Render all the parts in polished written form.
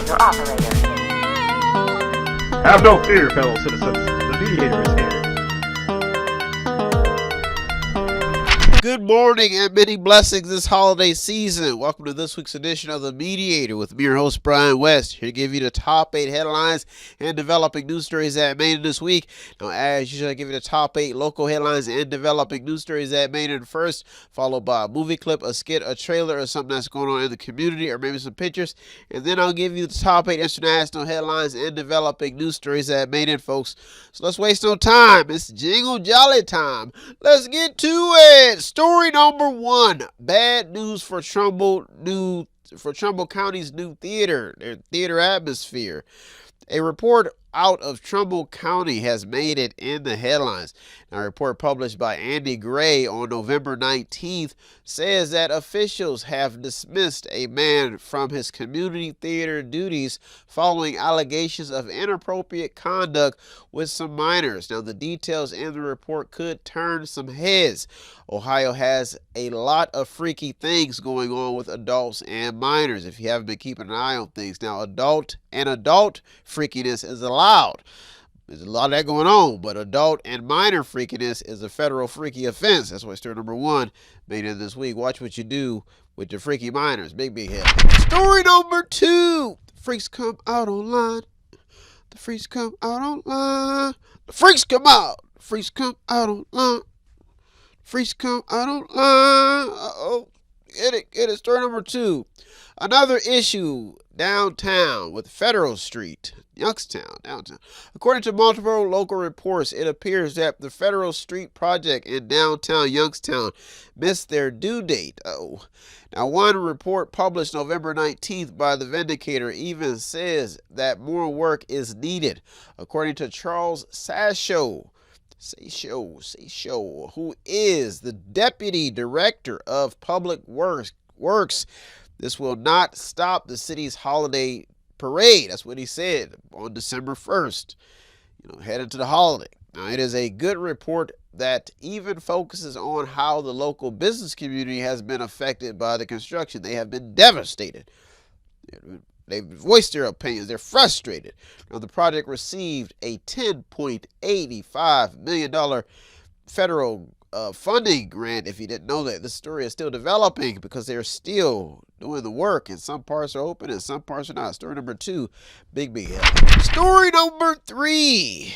call your operator. Have no fear, fellow citizens. The Mediator is here. Good morning and many blessings this holiday season. Welcome to this week's edition of The Mediator with me, your host, Brian West, here to give you the top 8 headlines and developing news stories that made it this week. Now, as usual, I give you the top 8 local headlines and developing news stories that made it first, followed by a movie clip, a skit, a trailer, or something that's going on in the community, or maybe some pictures. And then I'll give you the top 8 international headlines and developing news stories that made it, folks. So let's waste no time. It's Jingle Jolly time. Let's get to it. Story number 1, bad news for Trumbull County's new their theater atmosphere. A report out of Trumbull County has made it in the headlines. Now, a report published by Andy Gray on November 19th says that officials have dismissed a man from his community theater duties following allegations of inappropriate conduct with some minors. Now, the details in the report could turn some heads. Ohio has a lot of freaky things going on with adults and minors, if you haven't been keeping an eye on things. Now, adult freakiness is allowed. There's a lot of that going on, but adult and minor freakiness is a federal freaky offense. That's why story number 1 made it this week. Watch what you do with your freaky minors. Big head. Story number 2. Freaks come out online. The freaks come out online. The freaks come out. Freaks come out online. Freaks come out online. Uh-oh. Get it. Story number 2. Another issue downtown with Federal Street, Youngstown, downtown. According to multiple local reports, it appears that the Federal Street project in downtown Youngstown missed their due date. Now, one report published November 19th by the Vindicator even says that more work is needed. According to Charles Sasho, who is the Deputy Director of Public Works, this will not stop the city's holiday parade. That's what he said on December 1st, heading to the holiday. Now, it is a good report that even focuses on how the local business community has been affected by the construction. They have been devastated. They've voiced their opinions. They're frustrated. Now, the project received a $10.85 million federal funding grant. If you didn't know that, this story is still developing because they're still doing the work, and some parts are open and some parts are not. Story number 2, big head. Story number 3.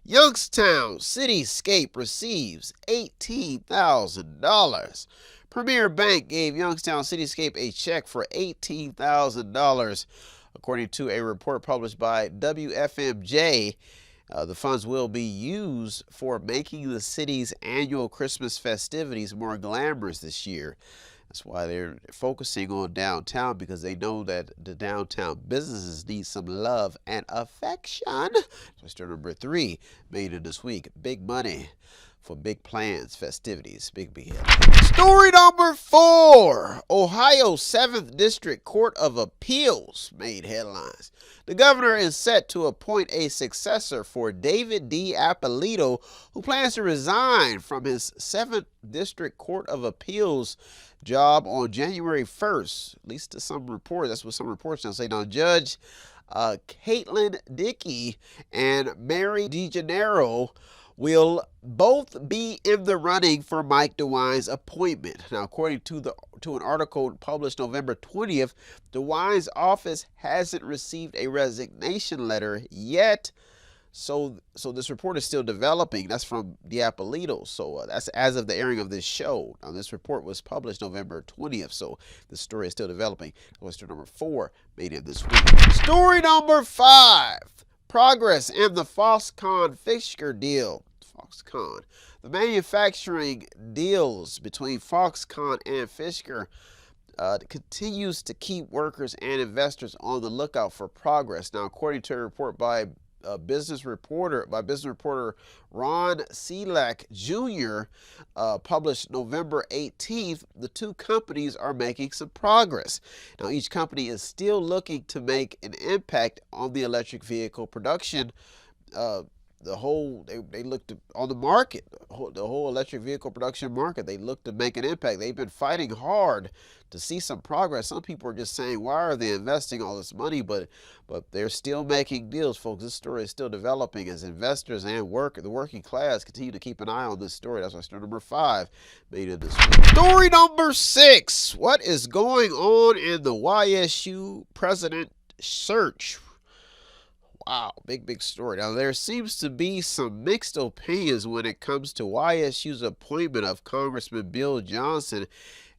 Youngstown Cityscape receives $18,000. Premier Bank gave Youngstown Cityscape a check for $18,000, according to a report published by WFMJ. The funds will be used for making the city's annual Christmas festivities more glamorous this year. That's why they're focusing on downtown, because they know that the downtown businesses need some love and affection. Story number 3 made it this week. Big money for big plans, festivities, big hit. Story number 4. Ohio 7th District Court of Appeals made headlines. The governor is set to appoint a successor for David D. Appolito, who plans to resign from his 7th District Court of Appeals job on January 1st, at least to some reports. That's what some reports now say. Now, Judge Caitlin Dickey and Mary DeGennaro will both be in the running for Mike DeWine's appointment. Now, according to an article published November 20th, DeWine's office hasn't received a resignation letter yet. So this report is still developing. That's from Diapolito. So that's as of the airing of this show. Now, this report was published November 20th. So the story is still developing. Story number 4 made it this week. Story number 5. Progress in the Foxconn-Fisker deal. Foxconn. The manufacturing deals between Foxconn and Fisker continues to keep workers and investors on the lookout for progress. Now, according to a report by business reporter Ron Selak Jr., published November 18th, the two companies are making some progress. Now, each company is still looking to make an impact on the electric vehicle production they looked on the market, the whole electric vehicle production market. They looked to make an impact. They've been fighting hard to see some progress. Some people are just saying, why are they investing all this money? But they're still making deals, folks. This story is still developing as investors and the working class continue to keep an eye on this story. That's why story number 5 made it this week. Story number 6. What is going on in the YSU president search? Wow, big story. Now, there seems to be some mixed opinions when it comes to YSU's appointment of Congressman Bill Johnson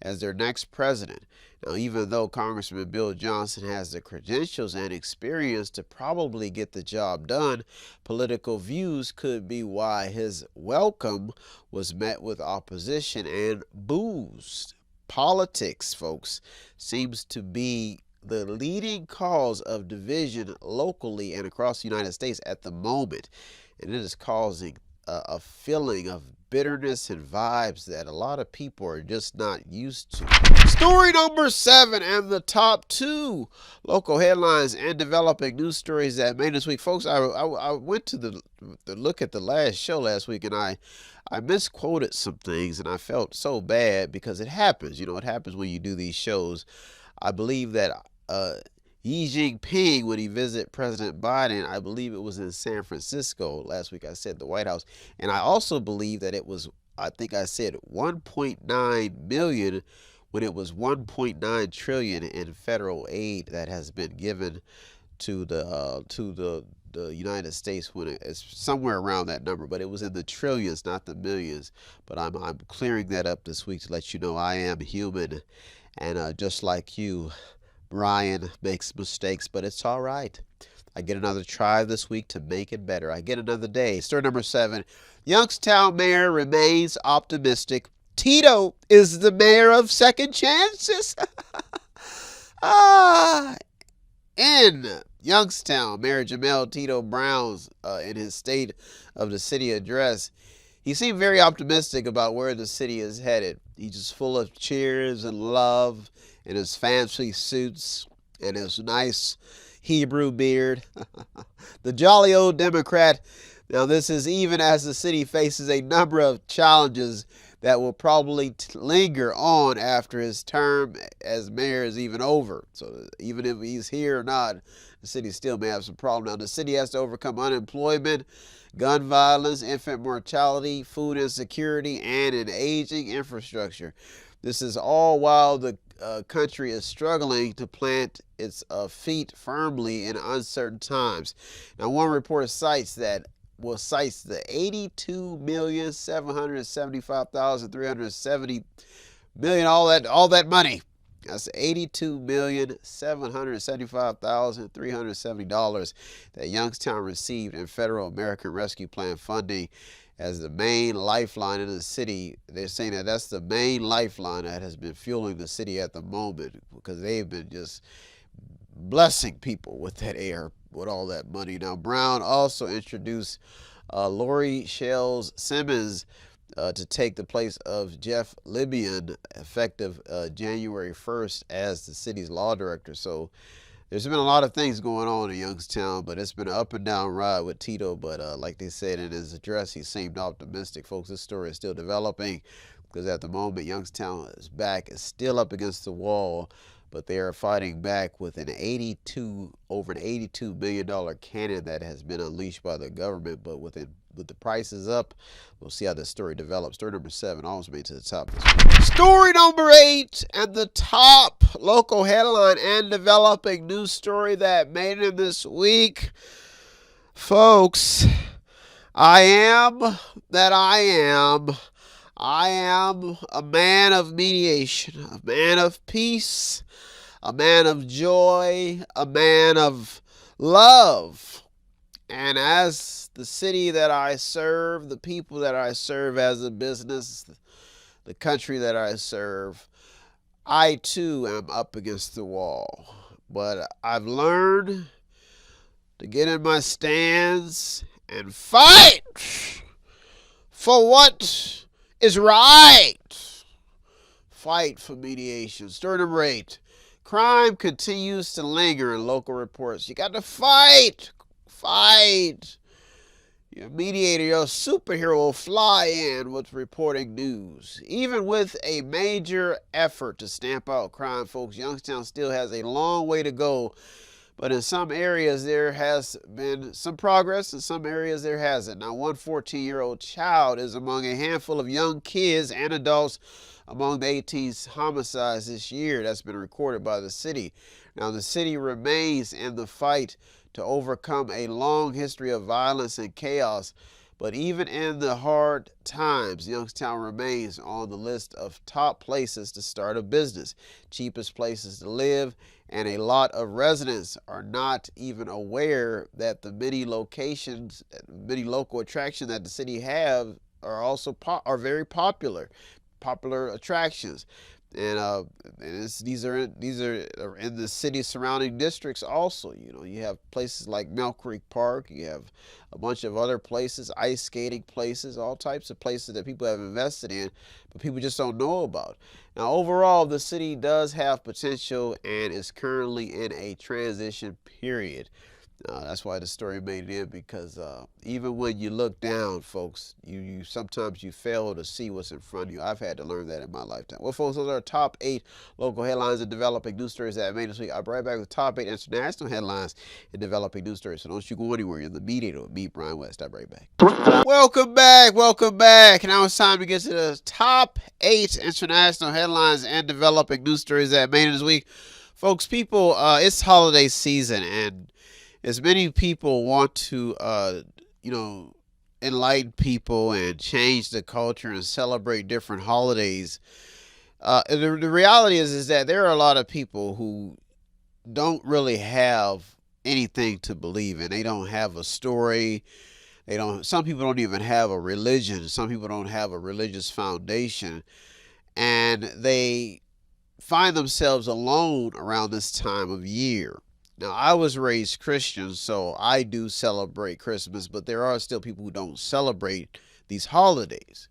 as their next president. Now, even though Congressman Bill Johnson has the credentials and experience to probably get the job done, political views could be why his welcome was met with opposition and boos. Politics, folks, seems to be the leading cause of division locally and across the United States at the moment. And it is causing a feeling of bitterness and vibes that a lot of people are just not used to. Story number 7 and the top 2 local headlines and developing news stories that made this week. Folks, I went to the look at the last show last week, and I misquoted some things, and I felt so bad because it happens. You know, it happens when you do these shows. I believe that Xi Jinping, when he visited President Biden, I believe it was in San Francisco last week. I said the White House. And I also believe that it was, I think I said 1.9 million when it was 1.9 trillion in federal aid that has been given to the United States, when it's somewhere around that number, but it was in the trillions, not the millions. But I'm clearing that up this week to let you know I am human, and just like you, Brian makes mistakes, but it's all right. I get another try this week to make it better. I get another day. Story number 7. Youngstown mayor remains optimistic. Tito is the mayor of second chances. In Youngstown, Mayor Jamel Tito Brown's in his State of the City address, he seemed very optimistic about where the city is headed. He's just full of cheers and love in his fancy suits and his nice Hebrew beard. The jolly old Democrat. Now, this is even as the city faces a number of challenges that will probably linger on after his term as mayor is even over. So even if he's here or not, the city still may have some problems. Now, the city has to overcome unemployment, gun violence, infant mortality, food insecurity, and an aging infrastructure. This is all while the country is struggling to plant its feet firmly in uncertain times. Now, one report cites the 82,775,370 million, all that money. That's $82,775,370 that Youngstown received in federal American Rescue Plan funding as the main lifeline in the city. They're saying that that's the main lifeline that has been fueling the city at the moment, because they've been just blessing people with that air, with all that money. Now, Brown also introduced Lori Shells Simmons to take the place of Jeff Libyan, effective January 1st as the city's law director. So there's been a lot of things going on in Youngstown, but it's been an up and down ride with Tito. But like they said in his address, he seemed optimistic. Folks, this story is still developing, because at the moment Youngstown is still up against the wall, but they are fighting back with over an $82 million cannon that has been unleashed by the government. But with the prices up, we'll see how this story develops. Story number 7 almost made it to the top this week. Story number 8 and the top local headline and developing news story that made it this week. Folks, I am a man of mediation, a man of peace, a man of joy, a man of love. And as the city that I serve, the people that I serve as a business, the country that I serve, I too am up against the wall. But I've learned to get in my stands and fight for what is right. Fight for mediation. Story number 8. Crime continues to linger in local reports. You got to fight. Fight. Your Mediator, your superhero, will fly in with reporting news. Even with a major effort to stamp out crime, folks, Youngstown still has a long way to go. But in some areas, there has been some progress. In some areas, there hasn't. Now, one 14-year-old child is among a handful of young kids and adults among the 18 homicides this year that's been recorded by the city. Now, the city remains in the fight to overcome a long history of violence and chaos. But even in the hard times, Youngstown remains on the list of top places to start a business, cheapest places to live, and a lot of residents are not even aware that the many locations, many local attractions that the city have are also very popular attractions. And these are in the city surrounding districts also. You know, you have places like Mill Creek Park, you have a bunch of other places, ice skating places, all types of places that people have invested in, but people just don't know about. Now, overall, the city does have potential and is currently in a transition period. That's why the story made it in, because even when you look down, folks, you sometimes you fail to see what's in front of you. I've had to learn that in my lifetime. Well, folks, those are our top 8 local headlines and developing news stories that I made this week. I'll be right back with top 8 international headlines and developing news stories. So don't you go anywhere. You're in the Mediator with me, Brian West. I'll be right back. Welcome back. Now it's time to get to the top 8 international headlines and developing news stories that I made this week. Folks, people, it's holiday season, and as many people want to, enlighten people and change the culture and celebrate different holidays, the reality is that there are a lot of people who don't really have anything to believe in. They don't have a story. Some people don't even have a religion. Some people don't have a religious foundation. And they find themselves alone around this time of year. Now, I was raised Christian, so I do celebrate Christmas, but there are still people who don't celebrate these holidays.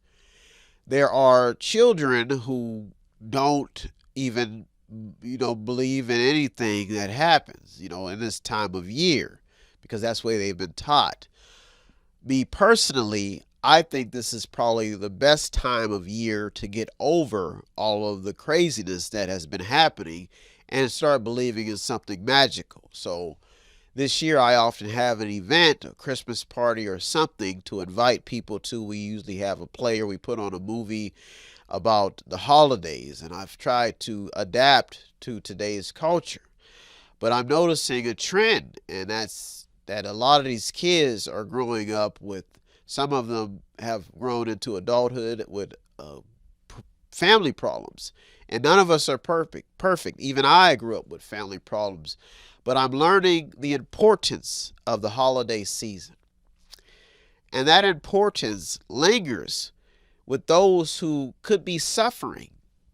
There are children who don't even, believe in anything that happens, in this time of year, because that's the way they've been taught. Me personally, I think this is probably the best time of year to get over all of the craziness that has been happening and start believing in something magical. So this year I often have an event, a Christmas party or something to invite people to. We usually have a play or we put on a movie about the holidays, and I've tried to adapt to today's culture. But I'm noticing a trend, and that's that a lot of these kids are growing up with, some of them have grown into adulthood with family problems. And none of us are perfect. Even I grew up with family problems. But I'm learning the importance of the holiday season. And that importance lingers with those who could be suffering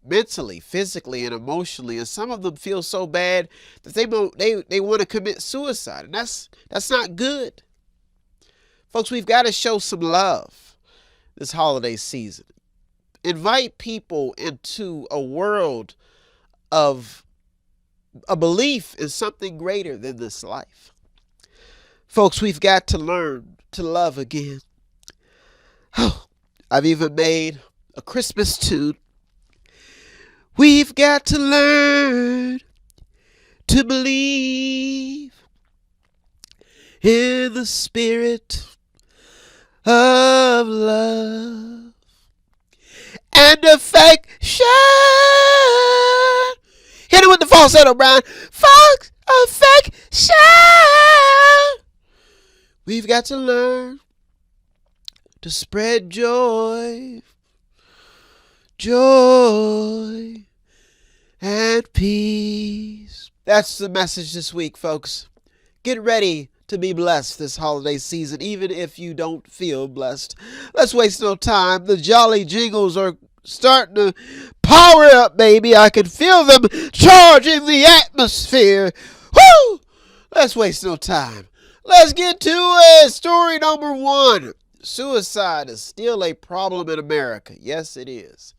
mentally, physically, and emotionally. And some of them feel so bad that they want to commit suicide. And that's not good. Folks, we've got to show some love this holiday season. Invite people into a world of a belief in something greater than this life. Folks, we've got to learn to love again. Oh, I've even made a Christmas tune. We've got to learn to believe in the spirit of love and affection. Hit it with the falsetto, Brian. Fox affection. We've got to learn to spread joy and peace. That's the message this week, folks. Get ready to be blessed this holiday season, even if you don't feel blessed. Let's waste no time. The jolly jingles are starting to power up, baby. I can feel them charging the atmosphere. Woo! Let's waste no time. Let's get to it. Story number 1. Suicide is still a problem in America. Yes, it is.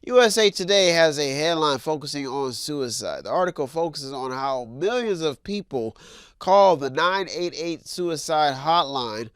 USA Today has a headline focusing on suicide. The article focuses on how millions of people call the 988 suicide hotline,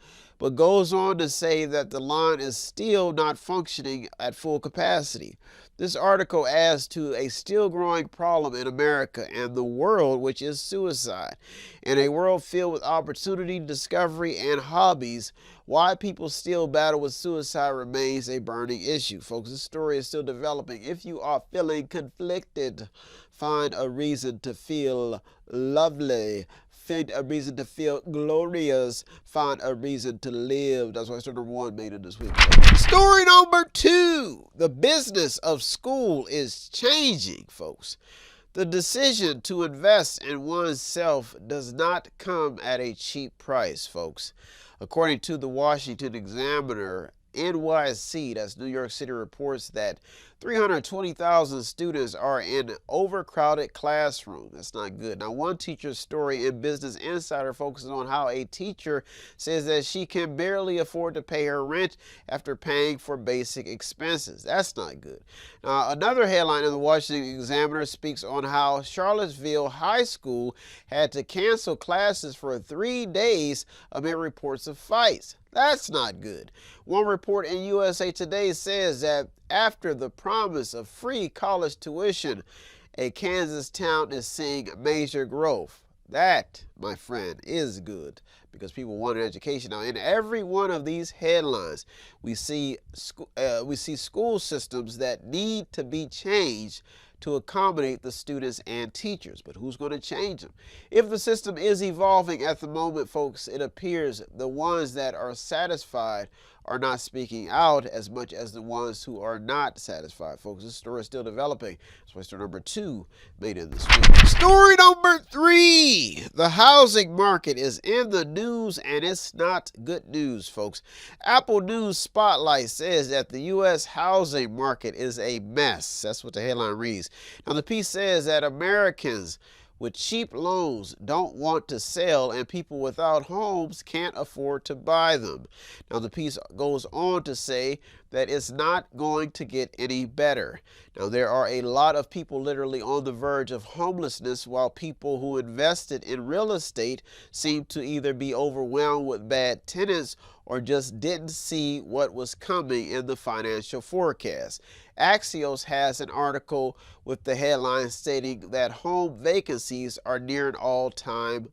but goes on to say that the line is still not functioning at full capacity. This article adds to a still growing problem in America and the world, which is suicide. In a world filled with opportunity, discovery, and hobbies, why people still battle with suicide remains a burning issue. Folks, this story is still developing. If you are feeling conflicted, find a reason to feel lovely. Find a reason to feel glorious. Find a reason to live. That's why story number 1 made it this week. Story number 2. The business of school is changing, folks. The decision to invest in oneself does not come at a cheap price, folks. According to the Washington Examiner, NYC, that's New York City, reports that 320,000 students are in overcrowded classrooms. That's not good. Now, one teacher's story in Business Insider focuses on how a teacher says that she can barely afford to pay her rent after paying for basic expenses. That's not good. Now, another headline in the Washington Examiner speaks on how Charlottesville High School had to cancel classes for 3 days amid reports of fights. That's not good. One report in USA Today says that after the promise of free college tuition, a Kansas town is seeing major growth. That, my friend, is good because people want an education. Now, in every one of these headlines, we see school systems that need to be changed to accommodate the students and teachers. But who's going to change them? If the system is evolving at the moment, folks, it appears the ones that are satisfied are not speaking out as much as the ones who are not satisfied. Folks, this story is still developing. That's why story number 2 made it this week. Story number 3. The housing market is in the news, and it's not good news, folks. Apple News Spotlight says that the U.S. housing market is a mess. That's what the headline reads. Now, the piece says that Americans with cheap loans don't want to sell, and people without homes can't afford to buy them. Now, the piece goes on to say that it's not going to get any better. Now, there are a lot of people literally on the verge of homelessness, while people who invested in real estate seem to either be overwhelmed with bad tenants or just didn't see what was coming in the financial forecast. Axios has an article with the headline stating that home vacancies are near an all-time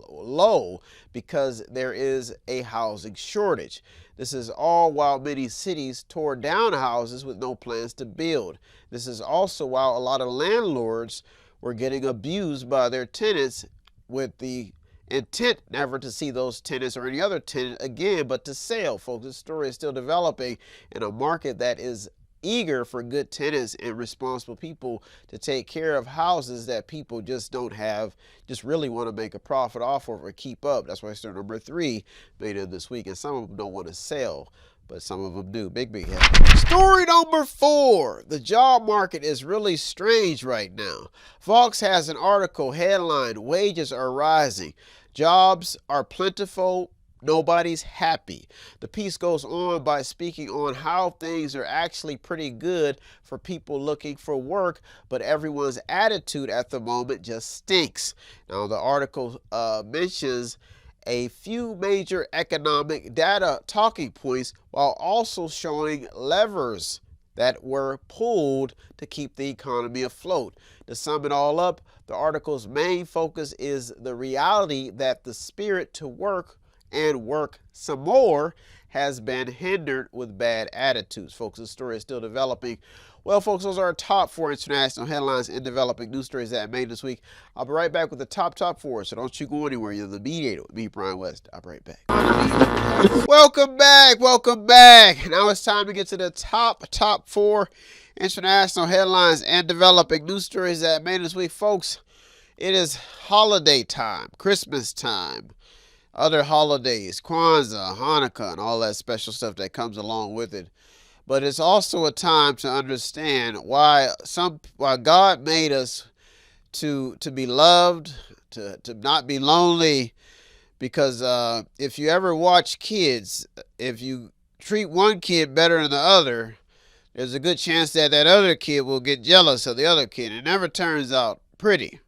low because there is a housing shortage. This is all while many cities tore down houses with no plans to build. This is also while a lot of landlords were getting abused by their tenants with the intent never to see those tenants or any other tenant again, but to sell. Folks, this story is still developing in a market that is eager for good tenants and responsible people to take care of houses that people just don't have, just really want to make a profit off of or keep up. That's why story number 3 made it this week. And some of them don't want to sell, but some of them do. Big head. Story number 4. The job market is really strange right now. Vox has an article headline, "Wages are rising. Jobs are plentiful. Nobody's happy." The piece goes on by speaking on how things are actually pretty good for people looking for work, but everyone's attitude at the moment just stinks. Now, the article mentions a few major economic data talking points while also showing levers that were pulled to keep the economy afloat. To sum it all up, the article's main focus is the reality that the spirit to work and work some more has been hindered with bad attitudes. Folks, this story is still developing. Well, folks, those are our top 4 international headlines in developing news stories that made this week. I'll be right back with the top 4, so don't you go anywhere. You're the Mediator with me, Brian West. I'll be right back. Welcome back. Now it's time to get to the top 4 international headlines and developing news stories that made this week. Folks, it is holiday time, Christmas time, other holidays, Kwanzaa, Hanukkah, and all that special stuff that comes along with it. But it's also a time to understand why God made us to be loved, to not be lonely. Because if you ever watch kids, if you treat one kid better than the other, there's a good chance that that other kid will get jealous of the other kid. It never turns out pretty.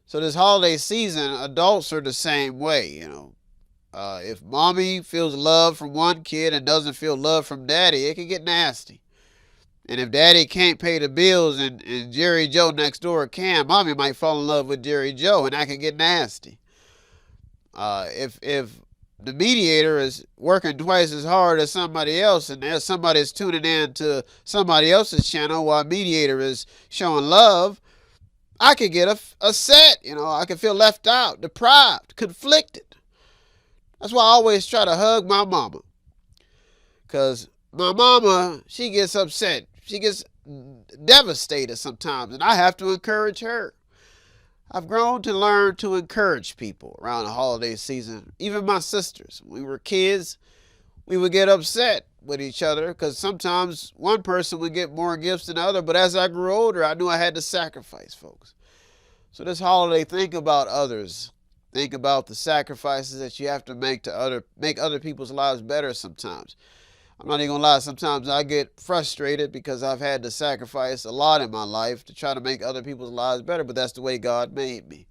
So this holiday season, adults are the same way, If mommy feels love from one kid and doesn't feel love from daddy, it can get nasty. And if daddy can't pay the bills and Jerry Joe next door can, mommy might fall in love with Jerry Joe, and that can get nasty. If the mediator is working twice as hard as somebody else, and there's somebody that's tuning in to somebody else's channel while mediator is showing love, I could get upset. I could feel left out, deprived, conflicted. That's why I always try to hug my mama. Because my mama, she gets upset. She gets devastated sometimes, and I have to encourage her. I've grown to learn to encourage people around the holiday season. Even my sisters. When we were kids, we would get upset with each other because sometimes one person would get more gifts than the other. But as I grew older, I knew I had to sacrifice, folks. So this holiday, think about others. Think about the sacrifices that you have to make to make other people's lives better sometimes. I'm not even gonna lie, sometimes I get frustrated because I've had to sacrifice a lot in my life to try to make other people's lives better, but that's the way God made me.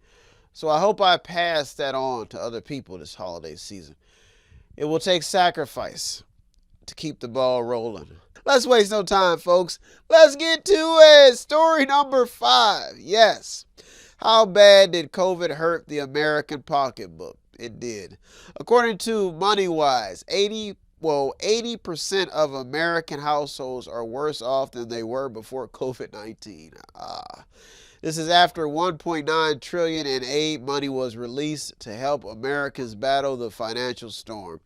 So I hope I pass that on to other people this holiday season. It will take sacrifice to keep the ball rolling. Let's waste no time, folks. Let's get to it. Story number 5. Yes. How bad did COVID hurt the American pocketbook? It did. According to MoneyWise, 80% of American households are worse off than they were before COVID-19. This is after $1.9 trillion in aid money was released to help Americans battle the financial storm.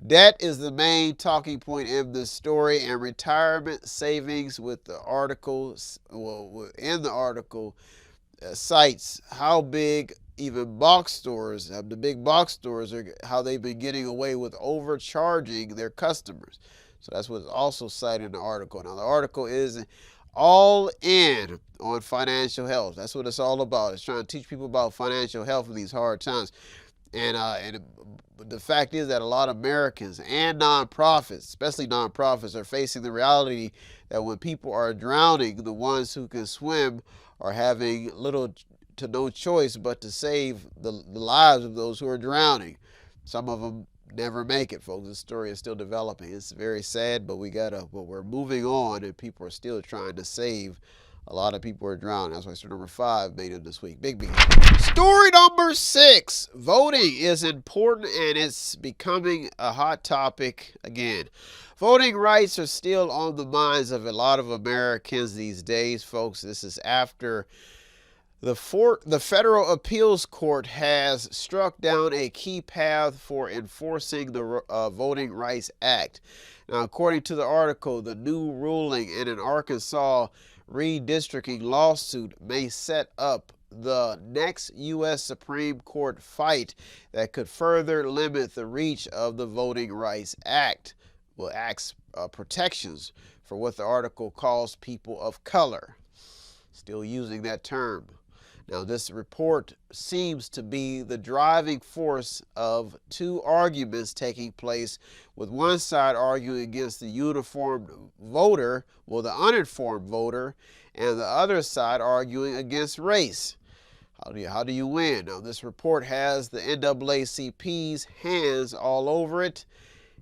Debt is the main talking point in this story, and retirement savings in the article cites how big even box stores, the big box stores, how they've been getting away with overcharging their customers. So that's what's also cited in the article. Now, the article is all in on financial health. That's what it's all about. It's trying to teach people about financial health in these hard times. And the fact is that a lot of Americans and nonprofits, especially nonprofits, are facing the reality that when people are drowning, the ones who can swim are having little to no choice but to save the lives of those who are drowning. Some of them never make it, folks. The story is still developing. It's very sad, but we're moving on, and people are still trying to save. A lot of people are drowning. That's why story number 5 made it this week. Big. Story number 6. Voting is important, and it's becoming a hot topic again. Voting rights are still on the minds of a lot of Americans these days, folks. This is after the Federal Appeals Court has struck down a key path for enforcing the Voting Rights Act. Now, according to the article, the new ruling in an Arkansas redistricting lawsuit may set up the next U.S. Supreme Court fight that could further limit the reach of the Voting Rights Act. Act's protections for what the article calls people of color. Still using that term. Now, this report seems to be the driving force of two arguments taking place, with one side arguing against the uniformed voter, the uninformed voter, and the other side arguing against race. How do you win? Now, this report has the NAACP's hands all over it.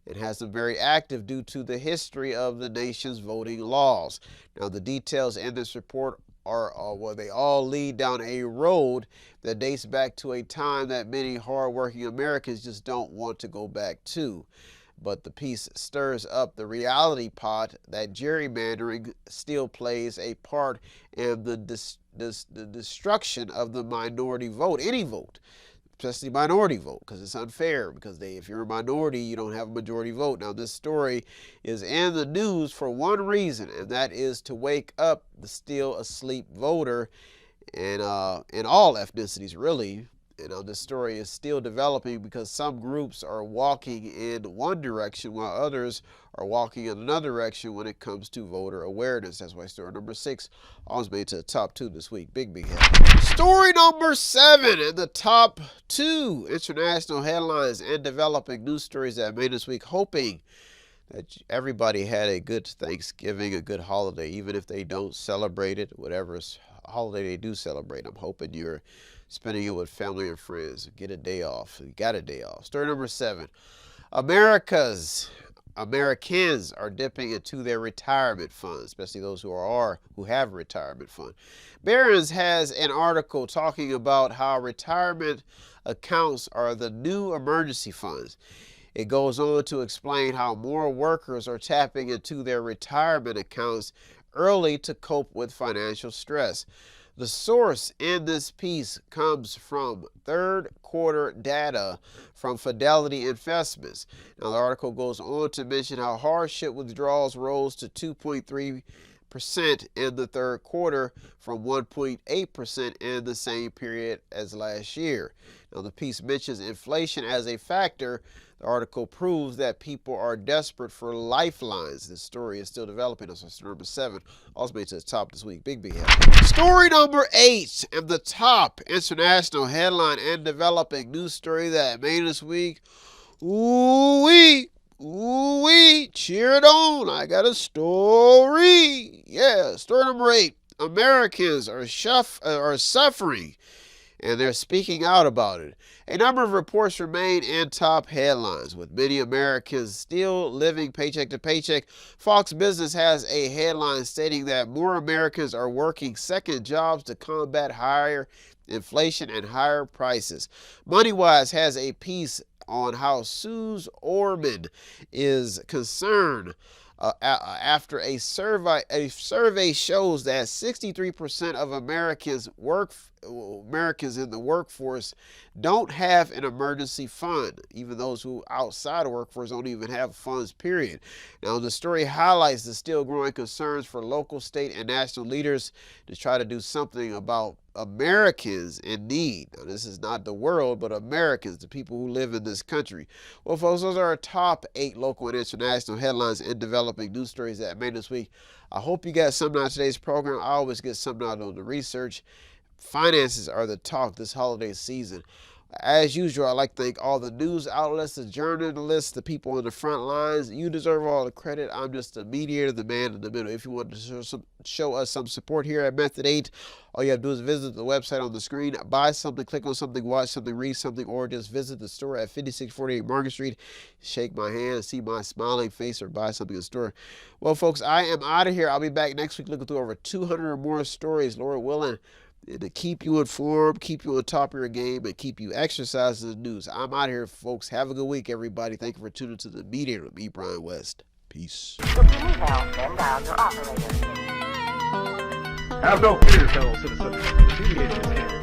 It has them very active due to the history of the nation's voting laws. Now, the details in this report they all lead down a road that dates back to a time that many hardworking Americans just don't want to go back to. But the piece stirs up the reality pot that gerrymandering still plays a part in the destruction of the minority vote, any vote, especially minority vote, because it's unfair, because if you're a minority, you don't have a majority vote. Now, this story is in the news for one reason, and that is to wake up the still asleep voter in all ethnicities, really. This story is still developing because some groups are walking in one direction while others are walking in another direction when it comes to voter awareness. That's why story number 6 almost made it to the top 2 this week. Big head. Story number 7 in the top 2 international headlines and developing news stories that made this week, hoping that everybody had a good Thanksgiving, a good holiday, even if they don't celebrate it, whatever holiday they do celebrate. I'm hoping you're spending it with family and friends. Get a day off. You got a day off. Story number 7. Americans are dipping into their retirement funds, especially those who have a retirement fund. Barron's has an article talking about how retirement accounts are the new emergency funds. It goes on to explain how more workers are tapping into their retirement accounts early to cope with financial stress. The source in this piece comes from third quarter data from Fidelity Investments. Now, the article goes on to mention how hardship withdrawals rose to 2.3% in the third quarter from 1.8% in the same period as last year. Now, the piece mentions inflation as a factor. The article proves that people are desperate for lifelines. This story is still developing. That's story number 7. Also made to the top this week. Big headline. Story number 8, and the top international headline and developing news story that made this week. Ooh-wee, cheer it on. I got a story. Yeah, story number 8. Americans are suffering, and they're speaking out about it. A number of reports remain in top headlines, with many Americans still living paycheck to paycheck. Fox Business has a headline stating that more Americans are working second jobs to combat higher inflation and higher prices. MoneyWise has a piece on how Suze Orman is concerned after a survey shows that 63% of Americans in the workforce don't have an emergency fund. Even those who outside the workforce don't even have funds, period. Now, the story highlights the still growing concerns for local, state, and national leaders to try to do something about Americans in need. Now, this is not the world, but Americans, the people who live in this country. Well, folks, those are our top 8 local and international headlines and developing news stories that made this week. I hope you got something out of today's program. I always get something out on the research. Finances are the talk this holiday season. As usual, I'd like to thank all the news outlets, the journalists, the people on the front lines. You deserve all the credit. I'm just a mediator, the man in the middle. If you want to show us some support here at Method 8, all you have to do is visit the website on the screen, buy something, click on something, watch something, read something, or just visit the store at 5648 Market Street, shake my hand, see my smiling face, or buy something in the store. Well, folks, I am out of here. I'll be back next week looking through over 200 or more stories, Lord willing, to keep you informed, keep you on top of your game, and keep you exercising the news. I'm out here, folks. Have a good week, everybody. Thank you for tuning to the Mediator with me, Brian West. Peace. Have no fear, fellow citizens. The Mediator is here.